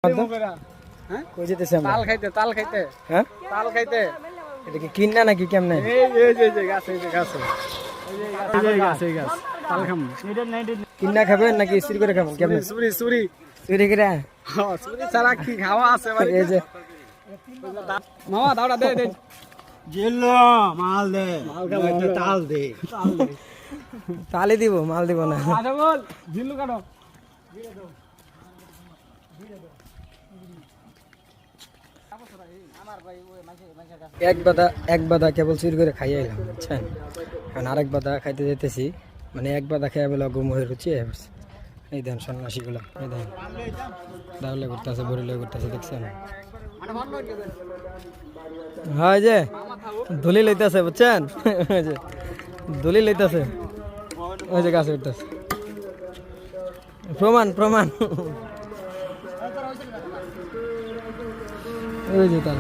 কই যেতেছে আমরা? তাল খাইতে হ্যাঁ তাল খাইতে এটা কি কিন্না নাকি কেমনে? এই যে গাছ এই যে গাছ এই গাছ তাল খাম কিন্না খাবেন নাকি চুরি করে খাবেন কেমনে? চুরি চুরি চুরি করে চুরি ছাড়া কি খাওয়া আছে বাড়িতে? এই যে মামা দাওড়া দে দে জেলো মাল দে তাল দে তালি দিব মাল দিব না। আচ্ছা বল জিল্লু কাটো এক বাদা কেবল চুরি করে খাইয়ে এলাম বুঝছেন। কারণ আরেক বাদা খাইতে যেতেছি, মানে এক বাদা খেয়ে বলে গুমোহের রুচি এই দেন সন্ন্যাসী গুলা, এই দেন দাউলে করতেছে বরিলে করতেছে দেখছেন। হয় যে ধুলি লইতেছে বুঝছেন, ওই যে ধুলি লইতেছে, ওই যে গাছে উঠতেছে। প্রমাণ প্রমাণ ওই যে তার